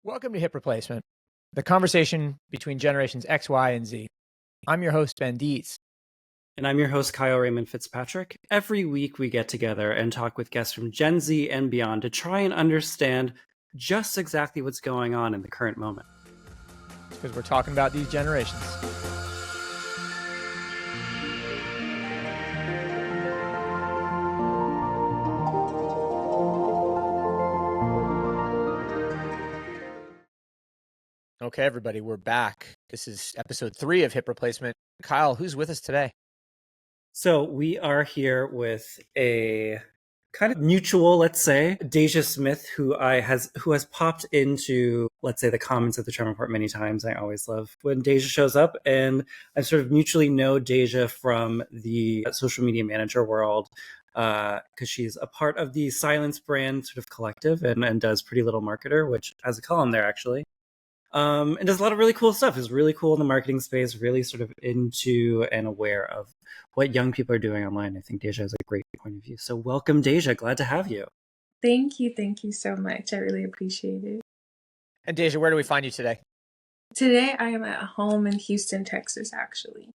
Welcome to Hip Replacement, the conversation between generations X, Y, and Z. I'm your host, Ben Dietz. And I'm your host, Kyle Raymond Fitzpatrick. Every week we get together and talk with guests from Gen Z and beyond to try and understand just exactly what's going on in the current moment. Because we're talking about these generations. Okay, everybody, we're back. This is episode 3 of Hip Replacement. Kyle, who's with us today? So we are here with a kind of mutual, let's say, Dejaih Smith, who has popped into, let's say, the comments of the Trend Report many times. I always love when Dejaih shows up, and I sort of mutually know Dejaih from the social media manager world, because she's a part of the Silence brand sort of collective and does Pretty Little Marketer, which has a column there actually. And does a lot of really cool stuff. Is really cool in the marketing space, really sort of into and aware of what young people are doing online. I think Dejaih has a great point of view. So welcome, Dejaih. Glad to have you. Thank you. Thank you so much. I really appreciate it. And Dejaih, where do we find you today? Today I am at home in Houston, Texas, actually.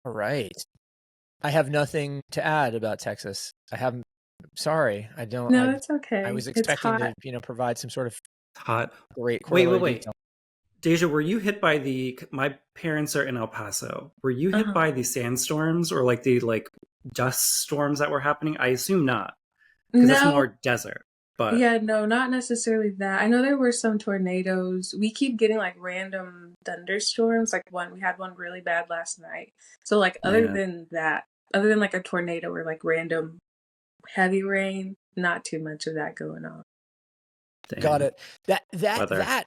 All right. I have nothing to add about Texas. Sorry, I don't. No, it's okay. I was expecting to, provide some sort of hot. Great. Wait. Detail. Dejaih, were you hit by my parents are in El Paso. Were you hit by the sandstorms or like the dust storms that were happening? I assume not. Because that's more desert. But yeah, no, not necessarily that. I know there were some tornadoes. We keep getting like random thunderstorms. We had one really bad last night. So other than like a tornado or like random heavy rain, not too much of that going on. Damn. Got it. That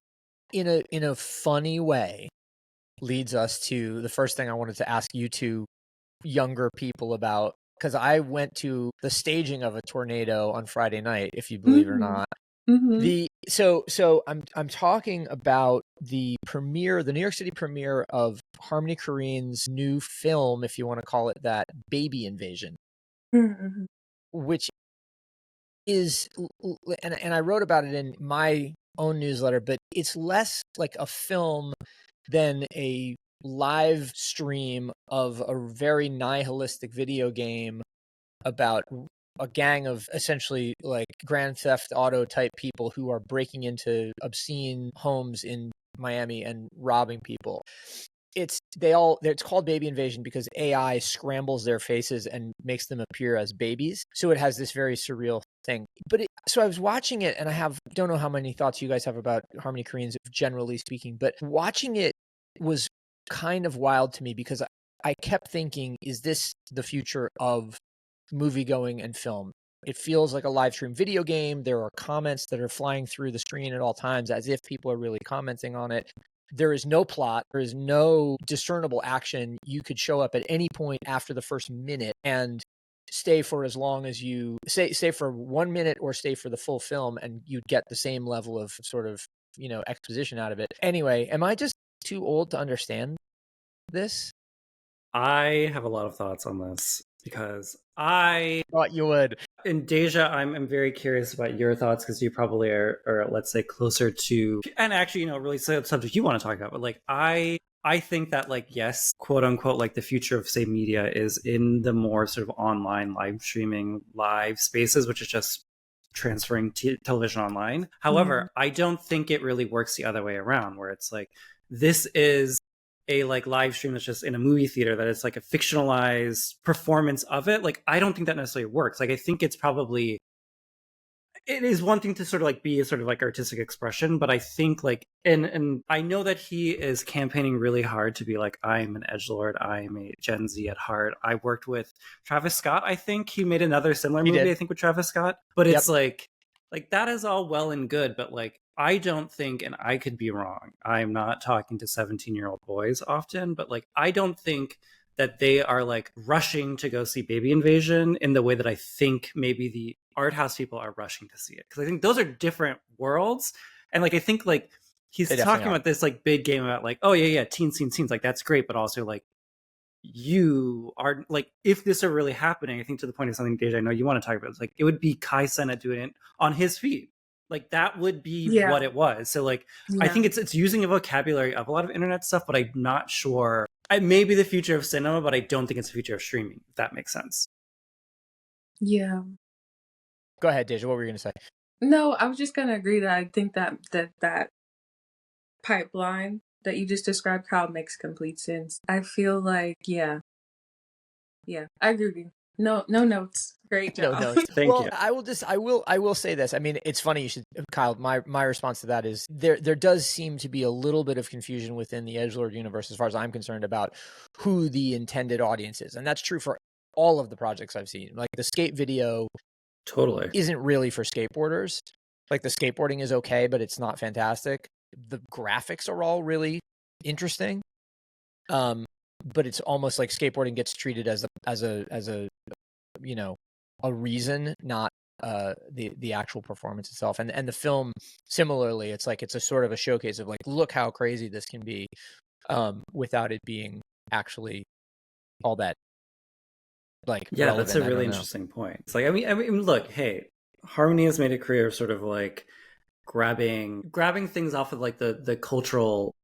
in a funny way leads us to the first thing I wanted to ask you two younger people about, because I went to the staging of a tornado on Friday night, if you believe it or not. Mm-hmm. So I'm talking about the New York City premiere of Harmony Korine's new film, if you want to call it that, Baby Invasion, which is, and I wrote about it in my own newsletter, but it's less like a film than a live stream of a very nihilistic video game about a gang of essentially like Grand Theft Auto type people who are breaking into obscene homes in Miami and robbing people. It's called Baby Invasion because AI scrambles their faces and makes them appear as babies. So it has this very surreal thing. So I was watching it, and don't know how many thoughts you guys have about Harmony Korine's, generally speaking, but watching it was kind of wild to me because I kept thinking, is this the future of movie going and film? It feels like a live stream video game. There are comments that are flying through the screen at all times as if people are really commenting on it. There is no plot. There is no discernible action. You could show up at any point after the first minute and stay for as long as you stay for 1 minute or stay for the full film, and you'd get the same level of sort of, exposition out of it. Anyway, am I just too old to understand this? I have a lot of thoughts on this because I thought you would. And Dejaih, I'm very curious about your thoughts because you probably are, let's say, closer to, and actually, really subject you want to talk about. But I think that yes, quote unquote, the future of say media is in the more sort of online live streaming live spaces, which is just transferring television online. However, I don't think it really works the other way around, where it's this is a live stream that's just in a movie theater, that it's a fictionalized performance of it. I don't think that necessarily works. I think it is one thing to sort of be a sort of artistic expression, but I think and I know that he is campaigning really hard to be I'm an edgelord, I'm a Gen Z at heart. I worked with Travis Scott. I think he made another similar movie, I think, with Travis Scott, but it's that is all well and good, but I don't think, and I could be wrong, I'm not talking to 17-year-old boys often, but I don't think that they are rushing to go see Baby Invasion in the way that I think maybe the art house people are rushing to see it. Because I think those are different worlds. And I think he's talking about this big game about oh yeah, teens, that's great, but also you are if this are really happening, I think to the point of something, Dejaih, I know you want to talk about, it's it would be Kai Cenat doing it on his feet. Like that would be Yeah. what it was. So like I Yeah. think it's using a vocabulary of a lot of internet stuff, but I'm not sure. It may be the future of cinema, but I don't think it's the future of streaming, if that makes sense. Yeah. Go ahead, Deja. What were you going to say? No, I was just gonna agree that I think that pipeline that you just described, how it makes complete sense. I feel like, yeah, I agree with you. No notes. Great No job. notes. Thank Well, you. I will say this. I mean, it's funny you should, Kyle. My response to that is there does seem to be a little bit of confusion within the Edgelord universe, as far as I'm concerned, about who the intended audience is, and that's true for all of the projects I've seen. Like the skate video Totally isn't really for skateboarders. Like the skateboarding is okay, but it's not fantastic. The graphics are all really interesting, but it's almost like skateboarding gets treated as a you know, a reason, not the actual performance itself. And the film, similarly, it's like it's a sort of a showcase of like, look how crazy this can be, without it being actually all that like relevant. That's a really interesting point. It's like I mean look, hey, Harmony has made a career of sort of like grabbing things off of like the cultural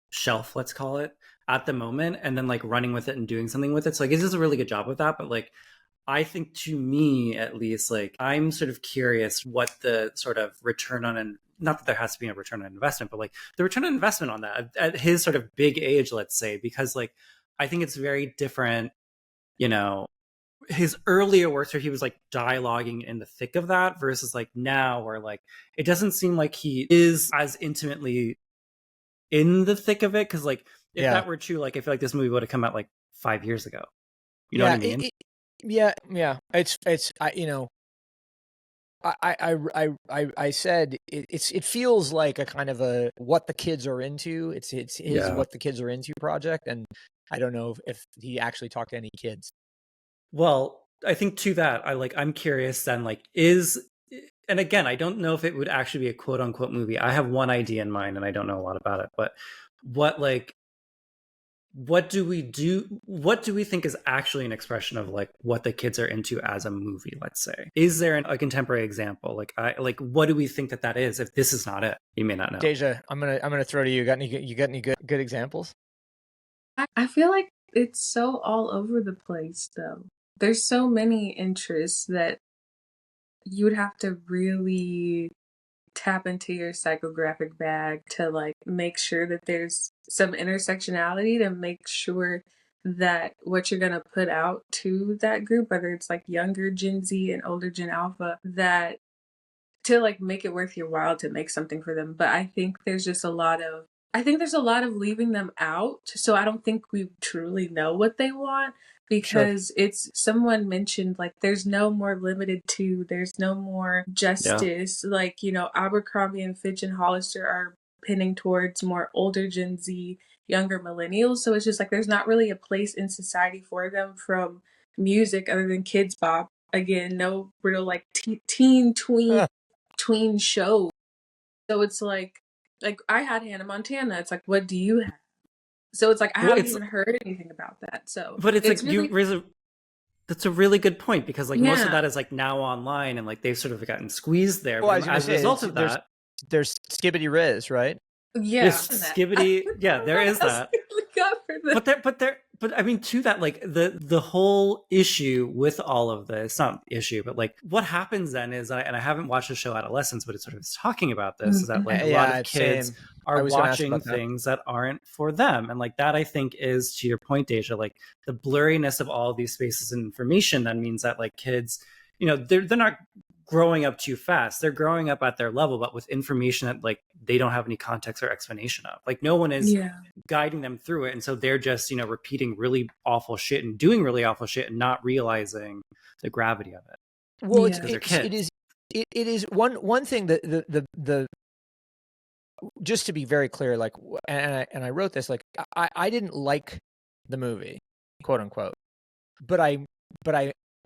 shelf, let's call it, at the moment, and then like running with it and doing something with it. So like it does a really good job with that. But like I think, to me at least, like I'm sort of curious what the sort of return on, and not that there has to be a return on investment, but like the return on investment on that at his sort of big age, let's say, because like I think it's very different, you know, his earlier works where he was like dialoguing in the thick of that versus like now where like it doesn't seem like he is as intimately in the thick of it. Because like if that were true, like I feel like this movie would have come out like 5 years ago. You know what I mean? Yeah. It's you know, I said it feels like a kind of a what the kids are into. It's his what the kids are into project, and I don't know if he actually talked to any kids. Well, I think to that, I'm curious then, like, and again, I don't know if it would actually be a quote unquote movie. I have one idea in mind and I don't know a lot about it, but what do we think is actually an expression of like what the kids are into as a movie, let's say? Is there a contemporary example? What do we think that is? If this is not it, you may not know. Deja, I'm gonna throw to you. You got any good examples? I feel like it's so all over the place though. There's so many interests that you would have to really tap into your psychographic bag to like make sure that there's some intersectionality to make sure that what you're going to put out to that group, whether it's like younger Gen Z and older Gen Alpha, that to like make it worth your while to make something for them. But I think there's a lot of leaving them out. So I don't think we truly know what they want, because it's, someone mentioned like there's no more limited to, there's no more justice. Like, you know, Abercrombie and Fitch and Hollister are pinning towards more older Gen Z, younger millennials. So it's just like there's not really a place in society for them from music other than Kids Bop. Again, no real like tween show. So it's like I had Hannah Montana. It's like, what do you have? So it's like I haven't even heard anything about that. So, but it's like really, that's a really good point, because like most of that is like now online, and like they've sort of gotten squeezed there. Well, as a result of that, there's Skibbity Riz, right? Yeah, Skibbity. Yeah, there is that. But I mean, to that, like the whole issue with all of this, not issue, but like what happens then is, and I haven't watched the show Adolescence, but it sort of is talking about this, is that like a lot of kids are watching things that aren't for them. And like that, I think, is, to your point, Deja, like the blurriness of all of these spaces and information then means that like kids, you know, they're not growing up too fast. They're growing up at their level, but with information that like they don't have any context or explanation of. Like no one is guiding them through it, and so they're just, you know, repeating really awful shit and doing really awful shit and not realizing the gravity of it. Well, it is one thing that the just to be very clear, like, and I wrote this, like I didn't like the movie, quote unquote, but I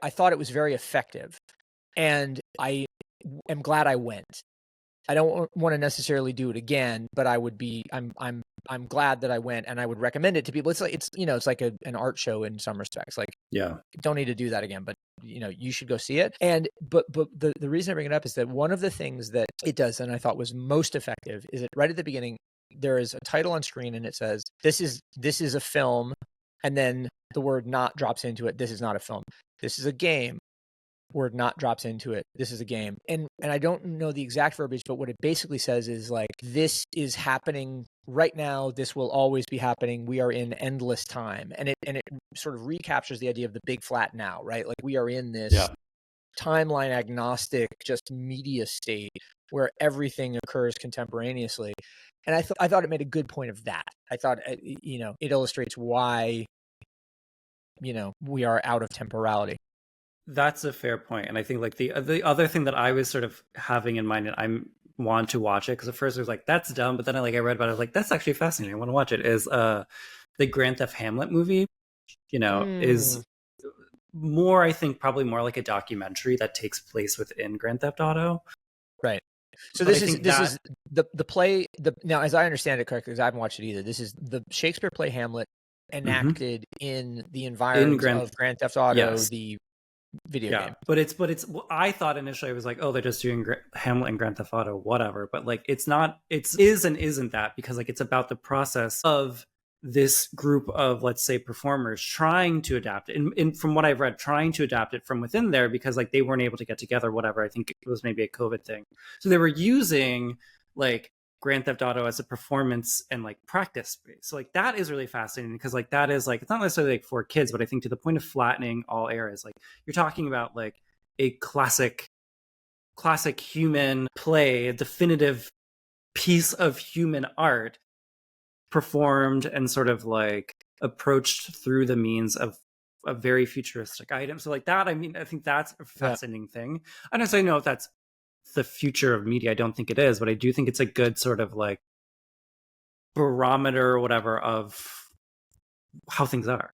thought it was very effective. And I am glad I went. I don't want to necessarily do it again, but I'm glad that I went, and I would recommend it to people. It's like an art show in some respects. Like, don't need to do that again, but you should go see it. And but the reason I bring it up is that one of the things that it does, and I thought was most effective, is that right at the beginning there is a title on screen, and it says this is a film, and then the word "not" drops into it. This is not a film. This is a game. Word "not" drops into it. This is a game. And I don't know the exact verbiage, but what it basically says is like, this is happening right now. This will always be happening. We are in endless time. And it sort of recaptures the idea of the big flat now, right? Like, we are in this timeline agnostic, just media state where everything occurs contemporaneously. And I thought it made a good point of that. I thought, it illustrates why, we are out of temporality. That's a fair point. And I think like the other thing that I was sort of having in mind, and I want to watch it because at first I was like, that's dumb, but then I read about it, I was like, that's actually fascinating, I want to watch it, is the Grand Theft Hamlet movie, is more, I think, probably more like a documentary that takes place within Grand Theft Auto. Right. So this is the play. Now, as I understand it correctly, because I haven't watched it either, this is the Shakespeare play Hamlet enacted in the environment of Grand Theft Auto, the video game. But it's I thought initially I was like, oh, they're just doing Hamlet and Grand Theft Auto, whatever. But like, it's not. It is and isn't that, because like, it's about the process of this group of, let's say, performers trying to adapt it. And from what I've read, trying to adapt it from within there, because like they weren't able to get together, whatever. I think it was maybe a COVID thing. So they were using like Grand Theft Auto as a performance and like practice space. So like, that is really fascinating, because like, that is like, it's not necessarily like for kids, but I think to the point of flattening all eras, like you're talking about like a classic human play, a definitive piece of human art performed and sort of like approached through the means of a very futuristic item. So like that, I mean, I think that's a fascinating thing. I don't necessarily know if that's the future of media. I don't think it is, but I do think it's a good sort of like barometer or whatever of how things are.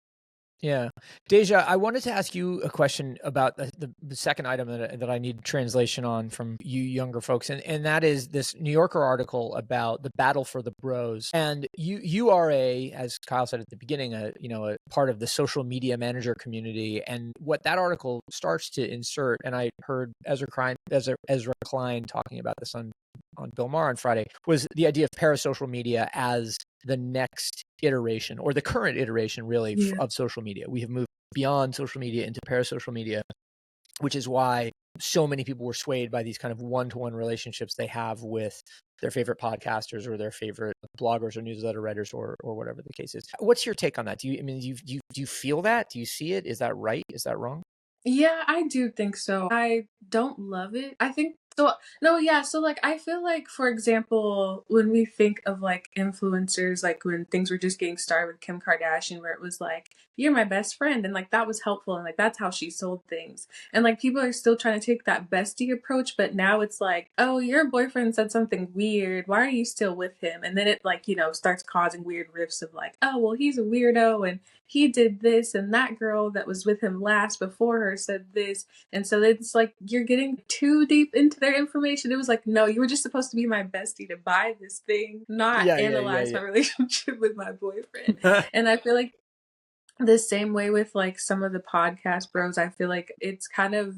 Yeah. Dejaih, I wanted to ask you a question about the second item that I need translation on from you younger folks. And that is this New Yorker article about the battle for the bros. And you are as Kyle said at the beginning, a part of the social media manager community. And what that article starts to insert, and I heard Ezra Klein talking about this on Bill Maher on Friday, was the idea of parasocial media as the next iteration, or the current iteration really, of social media. We have moved beyond social media into parasocial media, which is why so many people were swayed by these kind of one-to-one relationships they have with their favorite podcasters or their favorite bloggers or newsletter writers or whatever the case is. What's your take on that? Do you feel that? Do you see it? Is that right? Is that wrong? Yeah, I do think so. I don't love it. I think so. No, yeah. So, like, I feel like, for example, when we think of like influencers, like when things were just getting started with Kim Kardashian, where it was like, you're my best friend, and like that was helpful, and like that's how she sold things. And like people are still trying to take that bestie approach, but now it's like, oh, your boyfriend said something weird. Why are you still with him? And then it like, starts causing weird rifts of like, oh, well, he's a weirdo, and he did this, and that girl that was with him last before her said this. And so it's like you're getting too deep into their information. It was like, no, you were just supposed to be my bestie to buy this thing, not analyze my relationship with my boyfriend. And I feel like the same way with like some of the podcast bros, I feel like it's kind of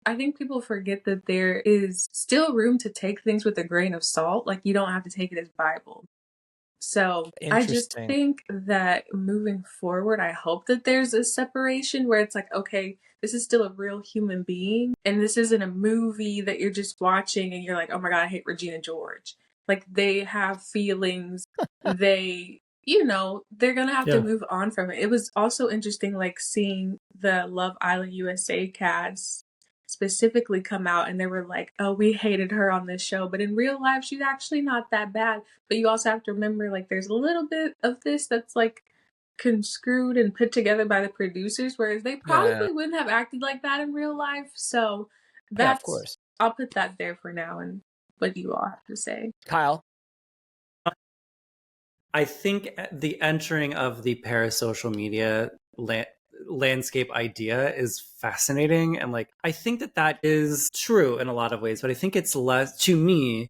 I think people forget that there is still room to take things with a grain of salt. Like, you don't have to take it as Bible. So I just think that moving forward, I hope that there's a separation where it's like, okay, this is still a real human being, and this isn't a movie that you're just watching and you're like, oh my God, I hate Regina George. Like, they have feelings. They're gonna have to move on from it. It was also interesting, like, seeing the Love Island USA cast specifically come out, and they were like, oh, we hated her on this show, but in real life she's actually not that bad. But you also have to remember, like, there's a little bit of this that's like construed and put together by the producers, whereas they probably wouldn't have acted like that in real life. So that's, of course, I'll put that there for now. And what do you all have to say? Kyle? I think the entering of the parasocial media landscape idea is fascinating. And like, I think that is true in a lot of ways, but I think it's less, to me,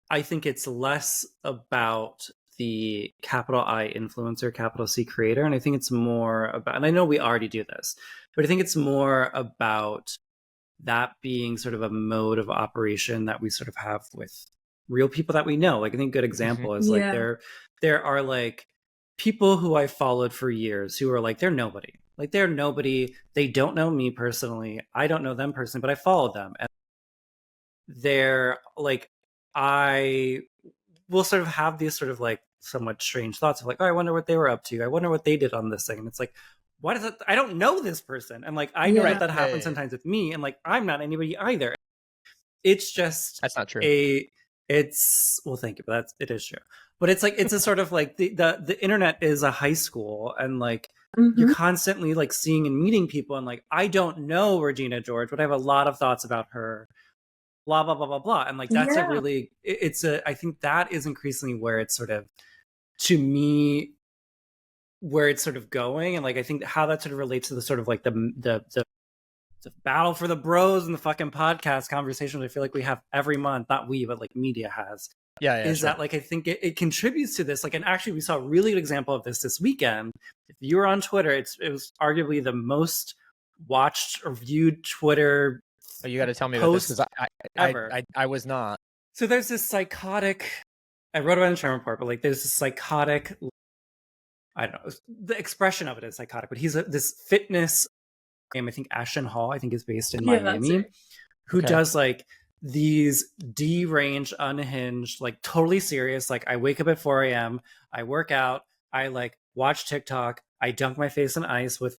I think it's less about the capital I influencer, capital C creator. And I think it's more about, and I know we already do this, but I think it's more about that being sort of a mode of operation that we sort of have with real people that we know. Like, I think a good example is like there are like people who I followed for years who are like, they're nobody. Like, they're nobody. They don't know me personally. I don't know them personally, but I followed them. And they're like, I will sort of have these sort of like somewhat strange thoughts of like, oh, I wonder what they were up to. I wonder what they did on this thing. And it's like, what is it? I don't know this person. And like, I know that happens sometimes with me. And like, I'm not anybody either. It's just, that's not true. Well, thank you, but it is true. But it's like, it's a sort of like the internet is a high school, and like you're constantly like seeing and meeting people, and like, I don't know Regina George, but I have a lot of thoughts about her, blah, blah, blah, blah, blah. And like, that's a really, I think that is increasingly where it's sort of, to me, where it's sort of going. And like, I think how that sort of relates to the sort of like the battle for the bros and the fucking podcast conversations I feel like we have every month, not we, but like media has. That like, I think it contributes to this. Like, and actually we saw a really good example of this weekend. If you were on Twitter, it was arguably the most watched or viewed Twitter. Oh, you got to tell me about this, because I was not. So there's this psychotic, I wrote about it in the Sherman Report, but like there's this psychotic, I don't know, the expression of it is psychotic, but he's this fitness, I think Ashton Hall, I think is based in Miami, who does like these deranged, unhinged, like totally serious, like I wake up at 4 a.m., I work out, I like watch TikTok, I dunk my face in ice with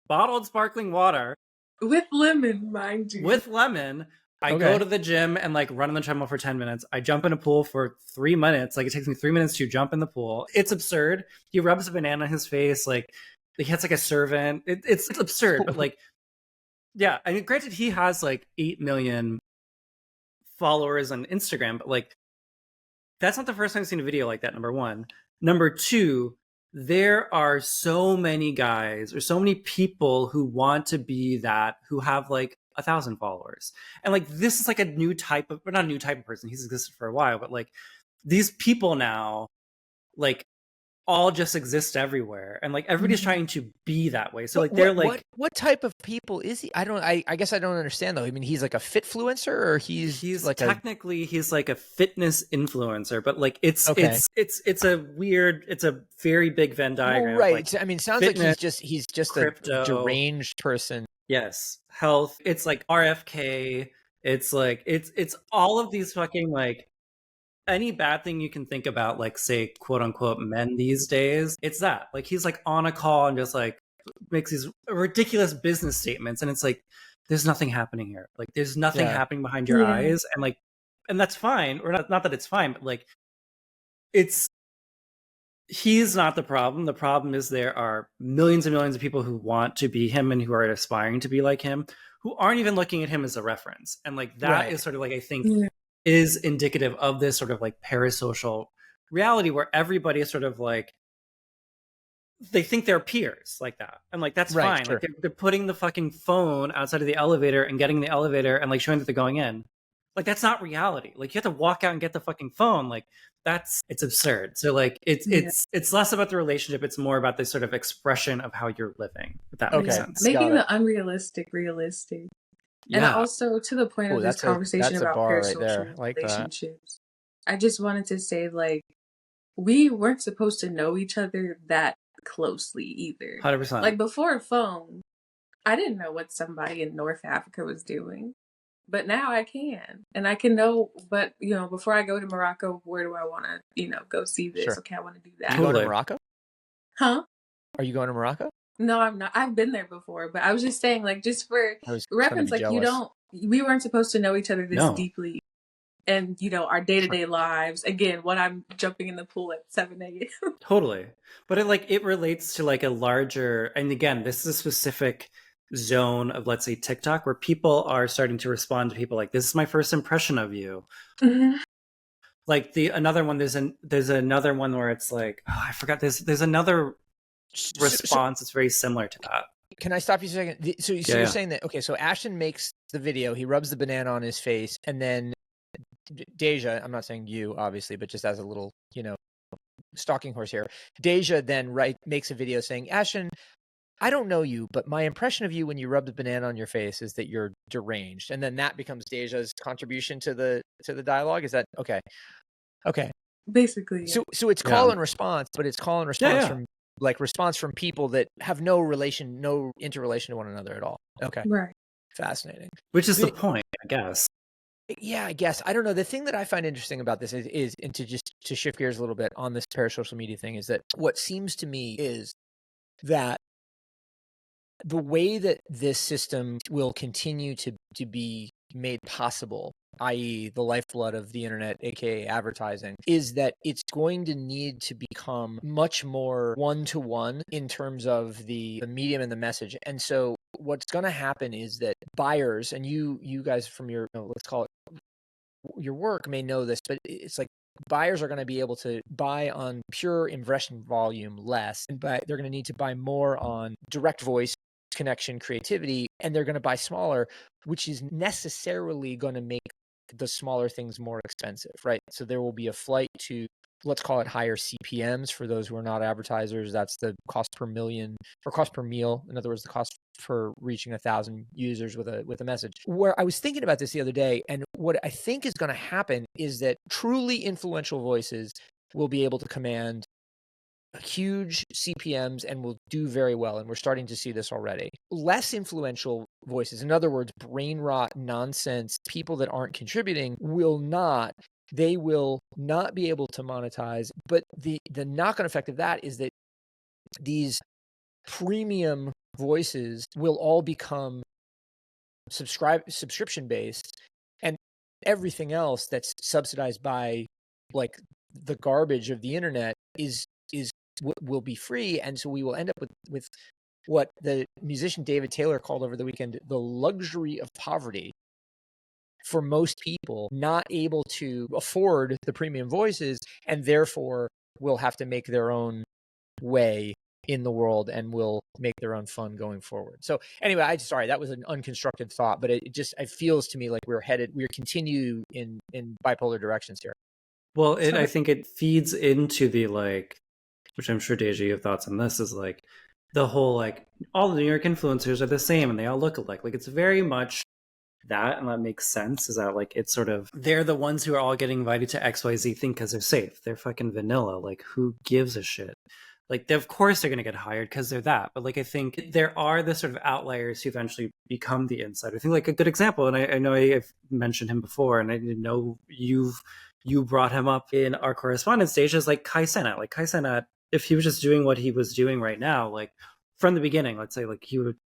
bottled sparkling water. With lemon, mind you. With lemon. I go to the gym and like run on the treadmill for 10 minutes. I jump in a pool for 3 minutes. Like, it takes me 3 minutes to jump in the pool. It's absurd. He rubs a banana in his face. Like, he has like a servant. It's absurd. But like, yeah. I mean, granted, he has like 8 million followers on Instagram, but like, that's not the first time I've seen a video like that, number one. Number two, there are so many guys or so many people who want to be that, who have like 1,000 followers. And like, this is like a new type of, or not a new type of person, he's existed for a while, but like these people now, like, all just exist everywhere, and like everybody's trying to be that way. So like, they're like, what type of people is he? I guess I don't understand though. I mean, he's like a fit-fluencer, or he's like technically he's like a fitness influencer, but like it's a weird, it's a very big Venn diagram. Well, right. Like, I mean, sounds fitness, like he's just crypto, a deranged person. Yes. Health. It's like RFK. It's like, it's all of these fucking like, any bad thing you can think about, like, say, quote unquote, men these days, it's that. Like, he's like on a call and just like makes these ridiculous business statements. And it's like, there's nothing happening here. Like, there's nothing happening behind your eyes. And like, and that's fine. Or not that it's fine, but like, he's not the problem. The problem is there are millions and millions of people who want to be him and who are aspiring to be like him, who aren't even looking at him as a reference. And like, that is sort of like, I think, is indicative of this sort of like parasocial reality where everybody is sort of like, they think they're peers like that. And like, that's fine. Sure. Like, they're putting the fucking phone outside of the elevator and getting in the elevator and like showing that they're going in. Like, that's not reality. Like, you have to walk out and get the fucking phone. Like, it's absurd. So like, it's less about the relationship. It's more about this sort of expression of how you're living. If that makes sense. Making the unrealistic realistic. And also, to the point of this conversation about parasocial relationships, I just wanted to say, like, we weren't supposed to know each other that closely either. 100%. Like, before a phone, I didn't know what somebody in North Africa was doing. But now I can. And I can know, but, you know, before I go to Morocco, where do I want to, you know, go see this? Sure. Okay, I want to do that. Are you going to Morocco? Huh? Are you going to Morocco? No, I'm not. I've been there before, but I was just saying, like, just for reference, like, we weren't supposed to know each other this deeply. And, you know, our day-to-day lives, again, when I'm jumping in the pool at 7 a.m. Totally. But it relates to like a larger, and again, this is a specific zone of, let's say, TikTok, where people are starting to respond to people like, this is my first impression of you. Mm-hmm. Like another one, there's another one where it's like, oh, I forgot, there's another response is very similar to that. Can I stop you a second? So you're saying that, okay, so Ashton makes the video, he rubs the banana on his face, and then Dejaih, I'm not saying you, obviously, but just as a little, stalking horse here, Dejaih then makes a video saying, Ashton, I don't know you, but my impression of you when you rub the banana on your face is that you're deranged. And then that becomes Dejaih's contribution to the dialogue. Is that okay? Okay. Basically. Yeah. So it's call and response, but it's call and response from response from people that have no interrelation to one another at all. Okay. Right. Fascinating. Which is the point, I guess. Yeah, I guess. I don't know. The thing that I find interesting about this is and to shift gears a little bit on this parasocial media thing, is that what seems to me is that the way that this system will continue to be made possible, i.e. the lifeblood of the internet, aka advertising, is that it's going to need to become much more one-to-one in terms of the medium and the message. And so what's going to happen is that buyers, and you guys from your, let's call it your work, may know this, but it's like buyers are going to be able to buy on pure impression volume less, but they're going to need to buy more on direct voice, connection, creativity, and they're going to buy smaller, which is necessarily going to make the smaller things more expensive, right? So there will be a flight to, let's call it, higher CPMs. For those who are not advertisers, that's the cost per million or cost per meal. In other words, the cost for reaching 1,000 users with a message. Where I was thinking about this the other day, and what I think is going to happen is that truly influential voices will be able to command huge CPMs and will do very well. And we're starting to see this already. Less influential voices, in other words, brain rot nonsense, people that aren't contributing, they will not be able to monetize. But the knock-on effect of that is that these premium voices will all become subscription based, and everything else that's subsidized by like the garbage of the internet will be free. And so we will end up with what the musician David Taylor called over the weekend the luxury of poverty, for most people not able to afford the premium voices, and therefore will have to make their own way in the world and will make their own fun going forward. So anyway, sorry, that was an unconstructed thought, but it feels to me like we're continue in bipolar directions here. Well, I think it feeds into the which I'm sure Dejaih, you have thoughts on this, is like the whole all the New York influencers are the same and they all look alike. Like it's very much that, and that makes sense, is that it's sort of, they're the ones who are all getting invited to XYZ thing because they're safe. They're fucking vanilla. Like, who gives a shit? Of course they're going to get hired because they're that. But I think there are the sort of outliers who eventually become the insider. I think a good example, and I know I've mentioned him before, and I know you brought him up in our correspondence stage, is Kai Cenat. Kai Cenat, if he was just doing what he was doing right now, from the beginning, let's say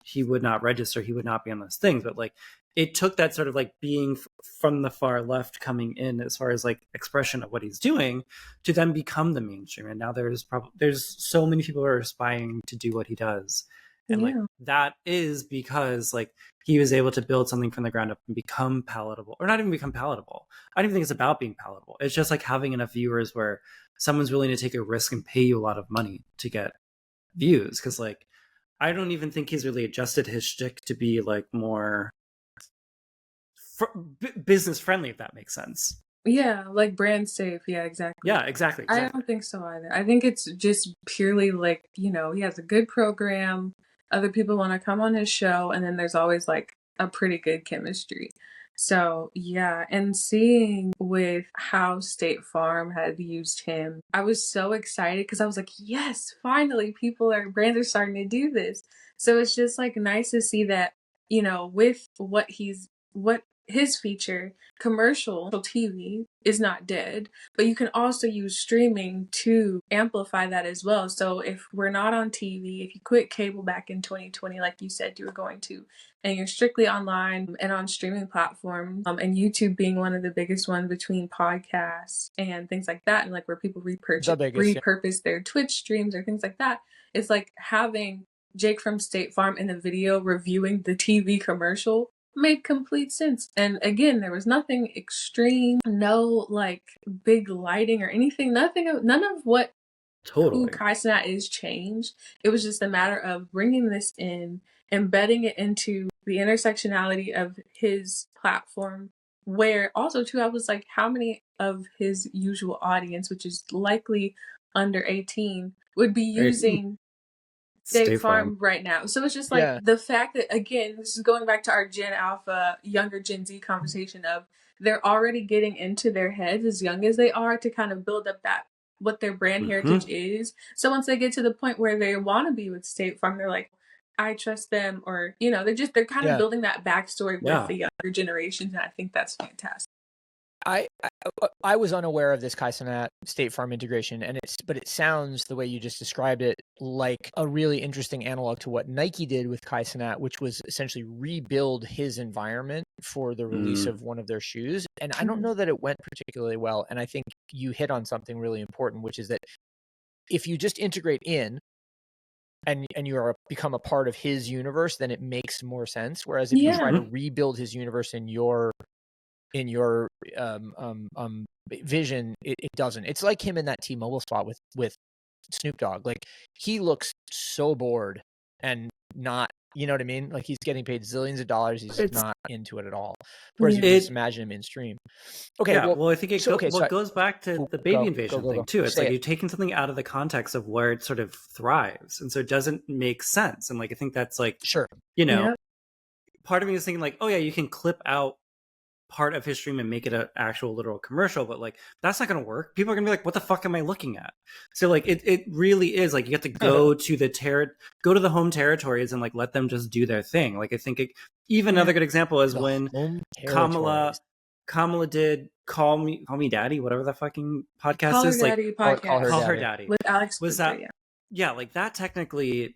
he would not register, he would not be on those things. But it took that sort of being from the far left coming in as far as expression of what he's doing to then become the mainstream. And now there's so many people who are aspiring to do what he does. And that is because he was able to build something from the ground up and become palatable, or not even become palatable. I don't even think it's about being palatable. It's just having enough viewers where someone's willing to take a risk and pay you a lot of money to get views. Cause I don't even think he's really adjusted his shtick to be more business friendly, if that makes sense. Yeah, brand safe. Yeah, exactly. Yeah, exactly. I don't think so either. I think it's just purely he has a good program. Other people want to come on his show, and then there's always a pretty good chemistry. So yeah, and seeing with how State Farm had used him, I was so excited because I was like, yes, finally brands are starting to do this. So it's just nice to see that, with what his feature, commercial TV is not dead, but you can also use streaming to amplify that as well. So if we're not on TV, if you quit cable back in 2020, like you said you were going to, and you're strictly online and on streaming platforms, and YouTube being one of the biggest ones between podcasts and things like that, and where people repurpose their Twitch streams or things like that, it's having Jake from State Farm in the video reviewing the TV commercial made complete sense. And again, there was nothing extreme, no big lighting or anything, none of what who Totally. Kai Cenat is changed. It was just a matter of bringing this in, embedding it into the intersectionality of his platform, where also too I was like, how many of his usual audience, which is likely under 18, would be using State Farm right now? So it's just like the fact that, again, this is going back to our Gen Alpha, younger Gen Z conversation of they're already getting into their heads as young as they are to kind of build up that what their brand heritage is. So once they get to the point where they want to be with State Farm, they're like, I trust them, or they're kind of building that backstory with the younger generations, and I think that's fantastic. I was unaware of this Kai Cenat State Farm integration, but it sounds, the way you just described it, like a really interesting analog to what Nike did with Kai Cenat, which was essentially rebuild his environment for the release of one of their shoes. And I don't know that it went particularly well. And I think you hit on something really important, which is that if you just integrate in and you become a part of his universe, then it makes more sense. Whereas if you try to rebuild his universe in your vision, it doesn't. It's like him in that T-Mobile spot with Snoop Dogg. Like, he looks so bored and not, you know what I mean? Like, he's getting paid zillions of dollars. He's not into it at all. Whereas you can just imagine him in stream. Okay. Yeah, well, I think it goes back to the baby invasion thing too. It's like you're taking something out of the context of where it sort of thrives, and so it doesn't make sense. And like, I think that's like, part of me is thinking like, oh yeah, you can clip out part of his stream and make it an actual literal commercial, but like, that's not going to work. People are going to be like, what the fuck am I looking at? So like, it really is like, you have to go to the home territories and like, let them just do their thing. Like, I think even another good example is when Kamala did Call Me Daddy, whatever that fucking podcast is. Daddy like, podcast. Call Her Daddy. With Alex. Was that, like that technically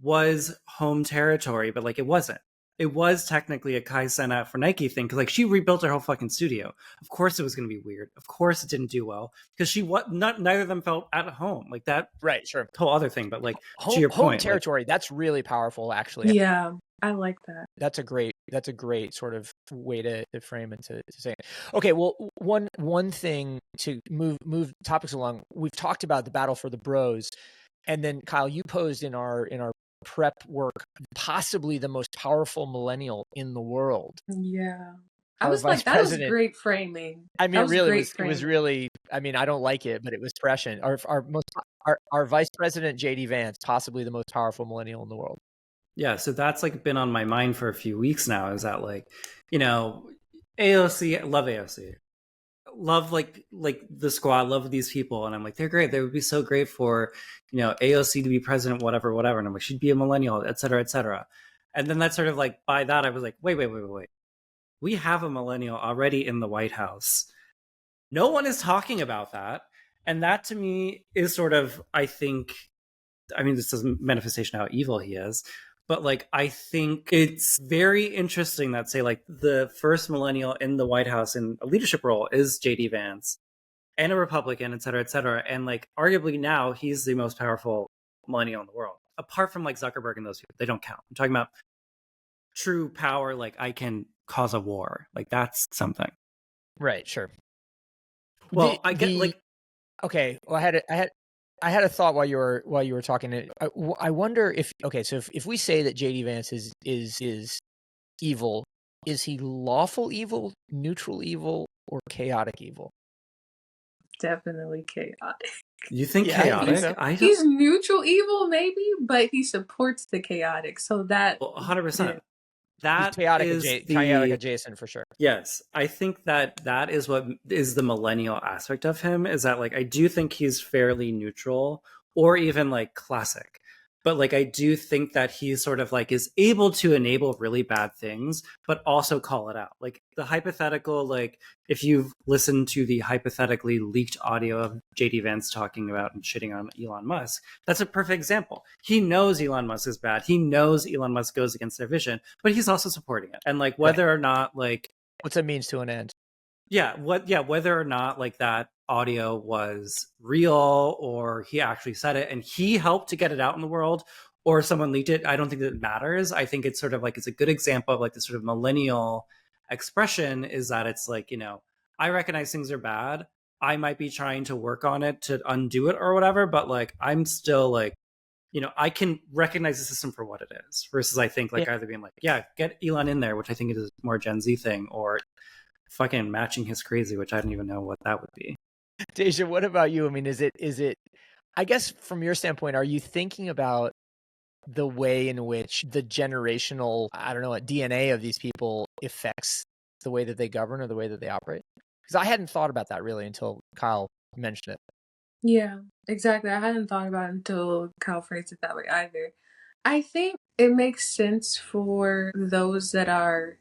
was home territory, but like, it wasn't. It was technically a Kai Cenat for Nike thing, because like, she rebuilt her whole fucking studio. Of course it was going to be weird. Of course it didn't do well, because neither of them felt at home like that. Right, sure. Whole other thing, but like, to your point, home territory, like, that's really powerful, actually. Yeah, I like that. That's a great sort of way to frame it, to say it. Okay, well, one thing to move topics along. We've talked about the battle for the bros, and then Kyle, you posed in our prep work, possibly the most powerful millennial in the world. Yeah. I was like, that was great framing. I mean, it was really, I mean, I don't like it, but it was prescient. Our vice president, JD Vance, possibly the most powerful millennial in the world. Yeah. So that's like been on my mind for a few weeks now, is that like, AOC, love AOC. Love like the squad, love these people, and I'm like, they're great. They would be so great for AOC to be president, whatever, and I'm like, she'd be a millennial, etc., etc. And then that's sort of like, by that I was like, wait, we have a millennial already in the White House. No one is talking about that, and that to me is sort of, I mean, this is a manifestation of how evil he is. But like, I think it's very interesting that, say, like, the first millennial in the White House in a leadership role is JD Vance, and a Republican, et cetera, et cetera. And like, arguably now he's the most powerful millennial in the world, apart from like Zuckerberg and those people. They don't count. I'm talking about true power. Like, I can cause a war. Like, that's something. Right. Sure. Well, I get like, okay. Well, I had a thought while you were talking. I wonder if, okay, so if we say that JD Vance is evil, is he lawful evil, neutral evil, or chaotic evil? Definitely chaotic. You think chaotic? He's neutral evil, maybe, but he supports the chaotic. So that 100%. That he's chaotic adjacent for sure. Yes, I think that is what is the millennial aspect of him, is that like, I do think he's fairly neutral, or even like classic, but like, I do think that he's sort of like is able to enable really bad things, but also call it out. Like the hypothetical, like if you've listened to the hypothetically leaked audio of JD Vance talking about and shitting on Elon Musk, that's a perfect example. He knows Elon Musk is bad. He knows Elon Musk goes against their vision, but he's also supporting it. And like, whether or not like, what's a means to an end? Whether or not like that audio was real, or he actually said it and he helped to get it out in the world, or someone leaked it, I don't think that it matters. I think it's sort of like, it's a good example of like the sort of millennial expression, is that it's like, I recognize things are bad, I might be trying to work on it to undo it or whatever, but like I'm still like, I can recognize the system for what it is versus I think like either being like, yeah, get Elon in there, which I think is a more Gen Z thing, or fucking matching his crazy, which I don't even know what that would be. Dejaih, what about you? I mean, is it, I guess from your standpoint, are you thinking about the way in which the generational, I don't know, DNA of these people affects the way that they govern or the way that they operate? Because I hadn't thought about that really until Kyle mentioned it. Yeah, exactly. I hadn't thought about it until Kyle phrased it that way either. I think it makes sense for those that are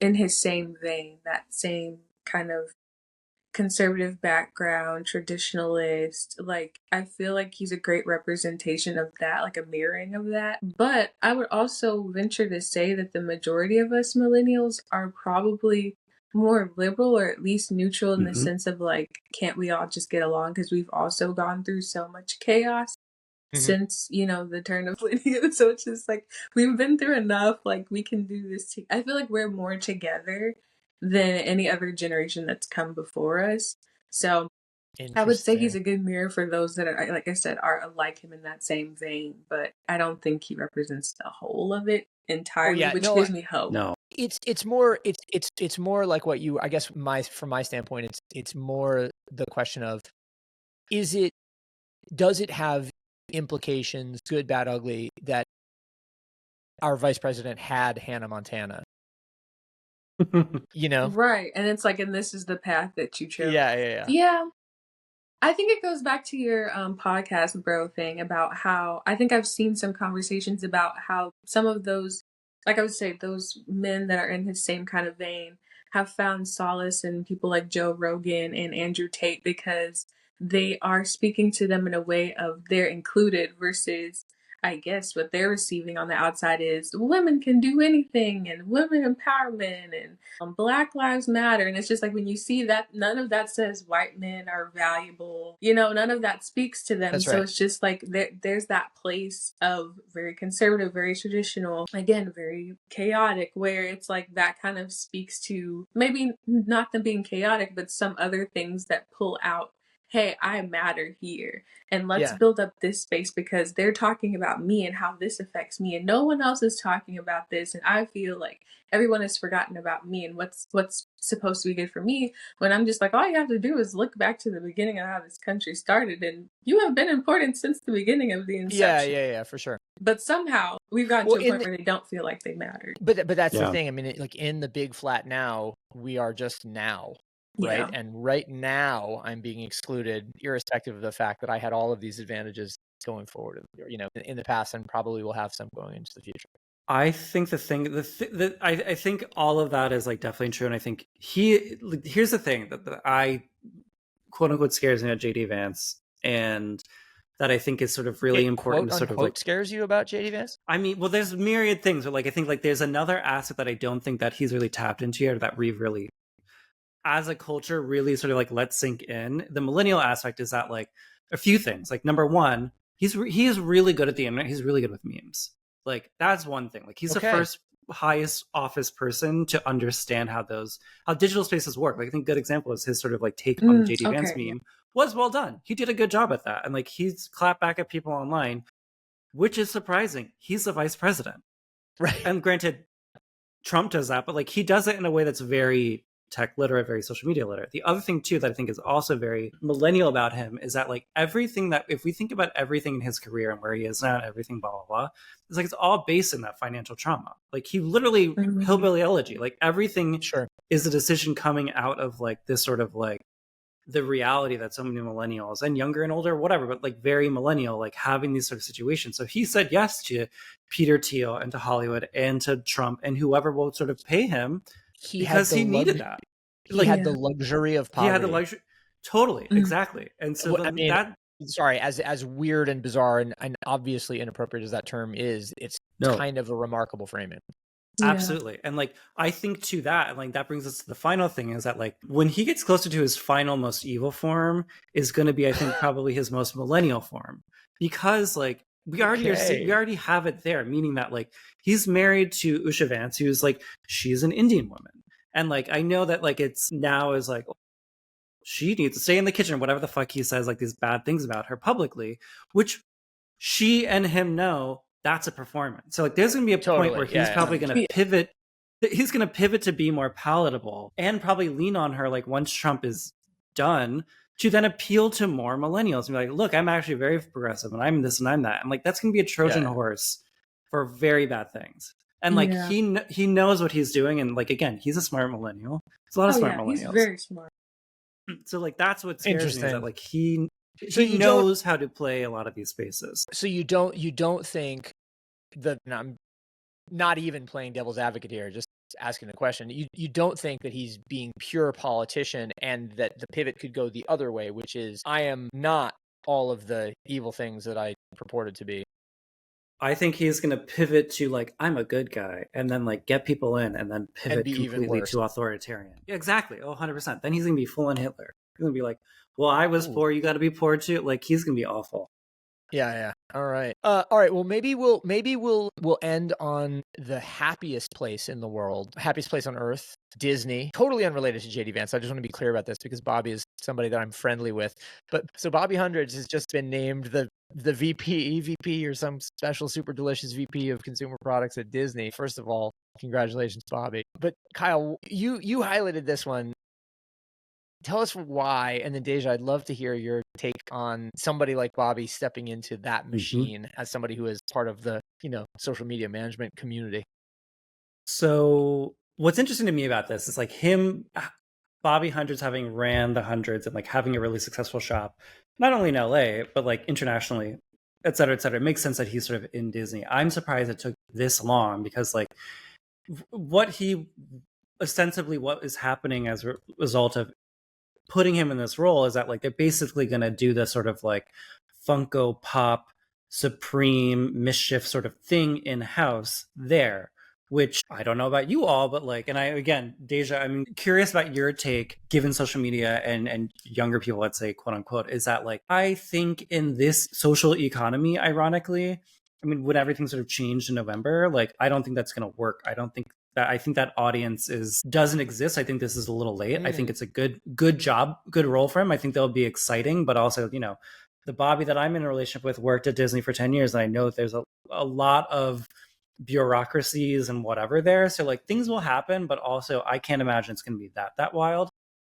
in his same vein, that same kind of conservative background, traditionalist. Like, I feel like he's a great representation of that, like a mirroring of that. But I would also venture to say that the majority of us millennials are probably more liberal or at least neutral in the sense of like, can't we all just get along? Because we've also gone through so much chaos since the turn of millennium. So it's just like we've been through enough, like we can do this. I feel like we're more together than any other generation that's come before us. So I would say he's a good mirror for those that are, like I said, are like him in that same vein, but I don't think he represents the whole of it entirely, which gives me hope. No. It's more like what you, I guess, from my standpoint, it's more the question of, does it have implications, good, bad, ugly, that our vice president had Hannah Montana? Right. And it's like, and this is the path that you chose. Yeah. I think it goes back to your podcast bro thing about how I think I've seen some conversations about how some of those, like I would say, those men that are in his same kind of vein have found solace in people like Joe Rogan and Andrew Tate because they are speaking to them in a way of they're included versus I guess what they're receiving on the outside is women can do anything and women empowerment and Black Lives Matter. And it's just like when you see that, none of that says white men are valuable. None of that speaks to them. That's so right. it's just like there's that place of very conservative, very traditional, again, very chaotic, where it's like that kind of speaks to maybe not them being chaotic, but some other things that pull out, hey, I matter here. And let's build up this space because they're talking about me and how this affects me. And no one else is talking about this. And I feel like everyone has forgotten about me and what's supposed to be good for me. When I'm just like, all you have to do is look back to the beginning of how this country started. And you have been important since the beginning of the inception. Yeah, for sure. But somehow we've gotten to a point where they don't feel like they mattered. But that's the thing. I mean, like in the big flat now, we are just now. Right. Yeah. And right now I'm being excluded, irrespective of the fact that I had all of these advantages going forward, in the past, and probably will have some going into the future. I think I think all of that is like definitely true. And I think here's the thing that I quote unquote scares me about JD Vance, and that I think is sort of really important. Quote unquote scares you about JD Vance? I mean, well, there's myriad things, but like I think like there's another aspect that I don't think that he's really tapped into yet, or that we've really, as a culture, really sort of like let sink in. The millennial aspect is that like a few things. Like number one, he is really good at the internet. He's really good with memes. Like that's one thing. Like he's the first highest office person to understand how digital spaces work. Like I think a good example is his sort of like take on the JD Vance meme was well done. He did a good job at that. And like he's clapped back at people online, which is surprising. He's the vice president. Right. And granted, Trump does that, but like he does it in a way that's very tech literate, very social media literate. The other thing too that I think is also very millennial about him is that like everything that, if we think about everything in his career and where he is now and everything blah blah blah, it's like it's all based in that financial trauma. Like he literally hillbilly elegy, like everything is a decision coming out of like this sort of like the reality that so many millennials and younger and older, whatever, but like very millennial, like having these sort of situations. So he said yes to Peter Thiel and to Hollywood and to Trump and whoever will sort of pay him because he needed that. He had the luxury of poverty. He had the luxury. Totally. Exactly. And so sorry, as weird and bizarre and obviously inappropriate as that term is, it's kind of a remarkable framing. Absolutely. And like I think to that, and like that brings us to the final thing, is that like when he gets closer to his final most evil form is going to be, I think, probably his most millennial form, because like we already have it there, meaning that like he's married to Usha Vance, who's like, she's an Indian woman. And like I know that like it's now is like she needs to stay in the kitchen, whatever the fuck he says, like these bad things about her publicly, which she and him know that's a performance. So like there's gonna be a point where he's probably gonna pivot. He's gonna pivot to be more palatable and probably lean on her like once Trump is done to then appeal to more millennials and be like, look, I'm actually very progressive and I'm this and I'm that. And like that's gonna be a Trojan horse for very bad things. And like he knows what he's doing, and like again, he's a smart millennial. There's a lot of smart millennials. He's very smart. So like that's what scares me, is that like he knows how to play a lot of these spaces. So you don't think that, and I'm not even playing devil's advocate here, just asking a question. You don't think that he's being pure politician and that the pivot could go the other way, which is I am not all of the evil things that I purported to be. I think he's going to pivot to like, I'm a good guy, and then like get people in, and then pivot completely to authoritarian. Yeah, exactly. Oh, 100%. Then he's going to be full on Hitler. He's going to be like, well, I was poor, you got to be poor too. Like he's going to be awful. Yeah. All right. Well, maybe we'll end on the happiest place in the world, happiest place on earth, Disney. Totally unrelated to JD Vance. I just want to be clear about this because Bobby is somebody that I'm friendly with. But so Bobby Hundreds has just been named the EVP or some special super delicious VP of consumer products at Disney. First of all, congratulations, Bobby. But Kyle, you highlighted this one. Tell us why, and then Dejaih, I'd love to hear your take on somebody like Bobby stepping into that machine as somebody who is part of the, social media management community. So what's interesting to me about this is like Bobby Hundreds having ran the Hundreds and like having a really successful shop, not only in LA, but like internationally, et cetera, et cetera. It makes sense that he's sort of in Disney. I'm surprised it took this long because like what is happening as a result of putting him in this role is that like they're basically going to do this sort of like Funko Pop Supreme mischief sort of thing in-house there, which I don't know about you all, but like, and Dejaih, I'm curious about your take, given social media and younger people, let's say, quote unquote, is that like, I think in this social economy, ironically, I mean, when everything sort of changed in November, like, I don't think that's going to work. I think that audience doesn't exist. I think this is a little late. I think it's a good job, good role for him. I think that'll be exciting, but also, the Bobby that I'm in a relationship with worked at Disney for 10 years. And I know that there's a lot of bureaucracies and whatever there. So like things will happen, but also I can't imagine it's going to be that wild.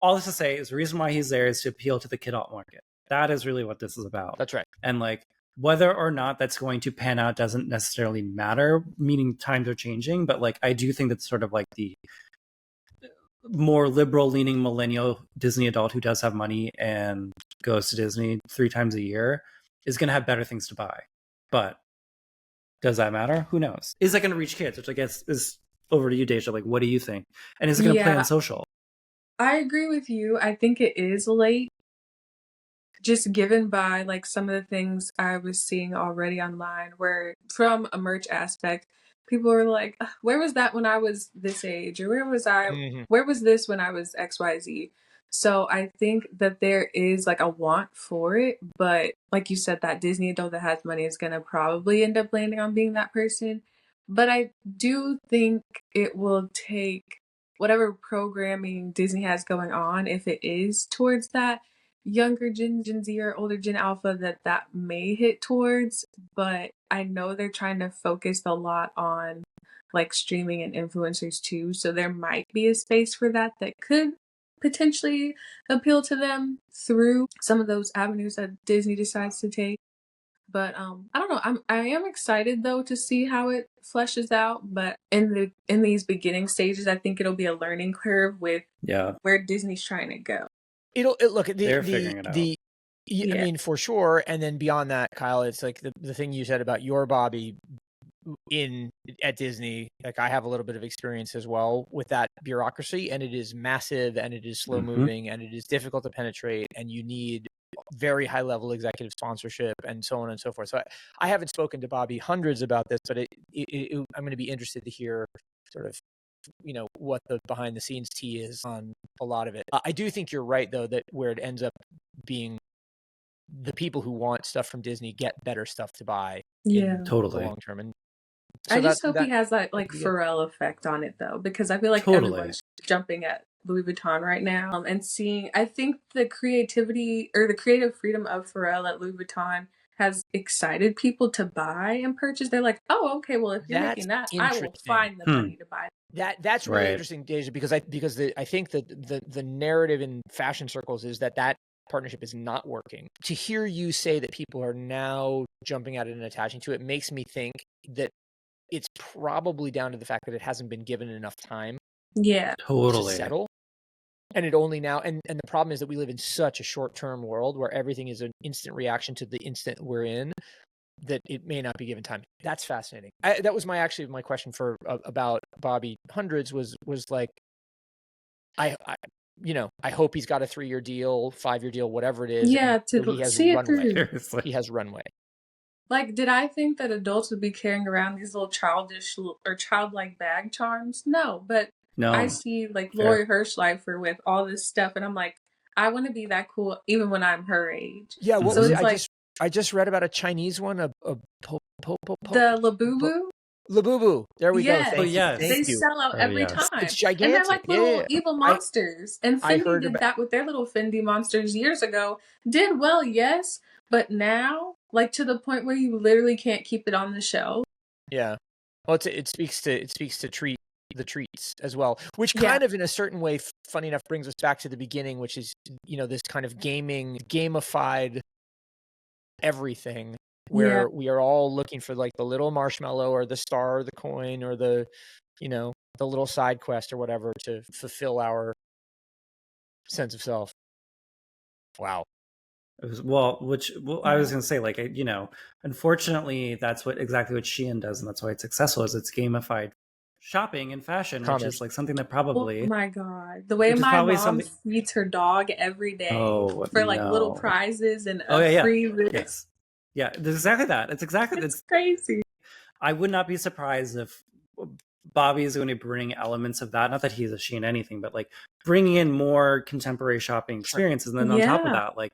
All this to say is the reason why he's there is to appeal to the kid alt market. That is really what this is about. That's right. And like, whether or not that's going to pan out doesn't necessarily matter, meaning times are changing. But like, I do think that's sort of like the more liberal leaning millennial Disney adult who does have money and goes to Disney 3 times a year is going to have better things to buy. But does that matter? Who knows? Is that going to reach kids? Which I guess is over to you, Dejaih. Like, what do you think? And is it going to play on social? I agree with you. I think it is late. Just given by like some of the things I was seeing already online, where from a merch aspect, people were like, where was that when I was this age? Or where was this when I was XYZ? So I think that there is like a want for it, but like you said, that Disney adult that has money is going to probably end up landing on being that person. But I do think it will take whatever programming Disney has going on, if it is towards that younger Gen Z or older Gen Alpha, that may hit towards, but I know they're trying to focus a lot on like streaming and influencers too, so there might be a space for that could potentially appeal to them through some of those avenues that Disney decides to take. But I don't know. I am excited though to see how it fleshes out. But in these beginning stages, I think it'll be a learning curve with where Disney's trying to go. They're figuring it out. I mean, for sure. And then beyond that, Kyle, it's like the thing you said about your Bobby at Disney. Like I have a little bit of experience as well with that bureaucracy, and it is massive, and it is slow moving, and it is difficult to penetrate, and you need very high level executive sponsorship and so on and so forth. So I haven't spoken to Bobby Hundreds about this, but I'm going to be interested to hear sort of what the behind the scenes tea is on a lot of it. I do think you're right though, that where it ends up being the people who want stuff from Disney get better stuff to buy totally long term. And so I just hope he has that like Pharrell effect on it though, because I feel like everyone's jumping at Louis Vuitton right now, and seeing, I think the creativity or the creative freedom of Pharrell at Louis Vuitton has excited people to buy and purchase. They're like, oh, okay, well, if you're That's making that, I will interesting. find the money to buy That's really Right. interesting, Deja, because I think that the narrative in fashion circles is that partnership is not working. To hear you say that people are now jumping at it and attaching to it makes me think that it's probably down to the fact that it hasn't been given enough time Yeah. to Totally. settle. And it only now, and the problem is that we live in such a short-term world where everything is an instant reaction to the instant we're in, that it may not be given time. That's fascinating. That was my question for about Bobby Hundreds was like, I hope he's got a 3-year deal, 5-year deal, whatever it is. Yeah, and to he has see it runway. Seriously. He has runway. Like, did I think that adults would be carrying around these little childish or childlike bag charms? No, but No. I see like Lori Hirschleifer with all this stuff, and I'm like, I want to be that cool even when I'm her age. Yeah, what so was it's it? like I just read about a Chinese one, the Labubu. Labubu. There we go. Yes. Thank you. yes. Thank They you. sell out every yes. time. It's gigantic. And they're like little evil monsters. And I Fendi heard did about- that with their little Fendi monsters years ago. Did well, yes, but now, like, to the point where you literally can't keep it on the shelf. Yeah. Well, it speaks to the treats as well, which kind of in a certain way, funny enough, brings us back to the beginning, which is, this kind of gamified everything, where we are all looking for like the little marshmallow or the star or the coin or the little side quest or whatever to fulfill our sense of self. Wow. I was going to say, like, unfortunately, that's exactly what Shein does, and that's why it's successful, is it's gamified shopping and fashion, which is like something that probably... Oh my God. The way my mom feeds her dog every day for like little prizes and free risk. Yes. Yeah, it's exactly that. It's crazy. I would not be surprised if Bobby is going to bring elements of that. Not that he's a Shein anything, but like bringing in more contemporary shopping experiences. And then on top of that, like,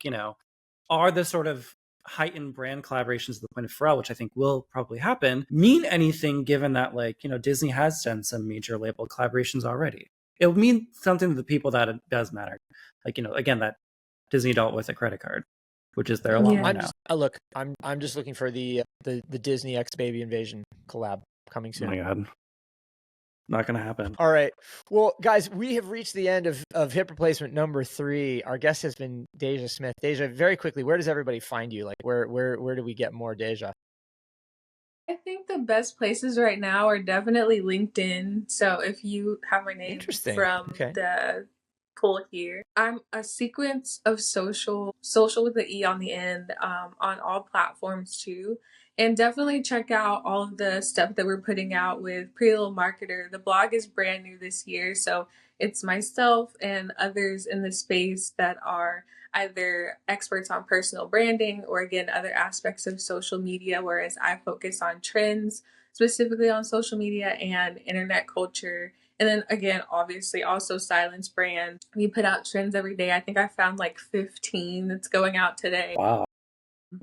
are the sort of heightened brand collaborations to the point of Pharrell, which I think will probably happen, mean anything given that, like, Disney has done some major label collaborations already? It would mean something to the people that it does matter. Like, again, that Disney dealt with a credit card, which is there a lot more now. I'm just looking for the Disney X Baby Invasion collab coming soon. Oh my God. Not going to happen. All right. Well, guys, we have reached the end of hip replacement number 3. Our guest has been Dejaih Smith. Dejaih, very quickly, where does everybody find you? Like, where do we get more Dejaih? I think the best places right now are definitely LinkedIn. So if you have my name from the pull here, I'm a sequence of social with the E on the end, on all platforms too. And definitely check out all of the stuff that we're putting out with Pretty Little Marketer. The blog is brand new this year, so it's myself and others in the space that are either experts on personal branding or, again, other aspects of social media, whereas I focus on trends, specifically on social media and internet culture. And then, again, obviously, also Silence Brand. We put out trends every day. I think I found like 15 that's going out today. Wow.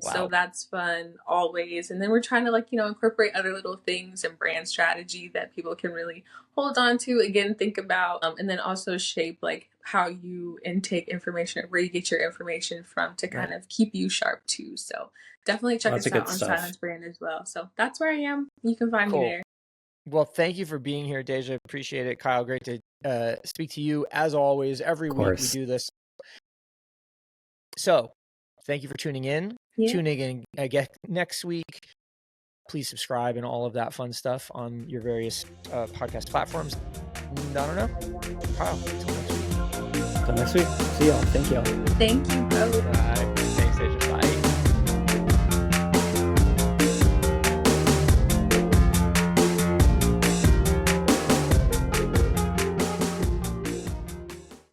So that's fun always. And then we're trying to, like, incorporate other little things and brand strategy that people can really hold on to, again, think about, and then also shape like how you intake information or where you get your information from to kind of keep you sharp too. So definitely check us out on Silence Brand as well. So that's where I am. You can find me there. Well, thank you for being here, Dejaih. Appreciate it. Kyle, great to speak to you as always. Every week we do this. So thank you for tuning in. Tuning in again next week. Please subscribe and all of that fun stuff on your various podcast platforms. I don't know. Kyle, until next week. Until next week. See y'all. Thank you. Thank you. Bye.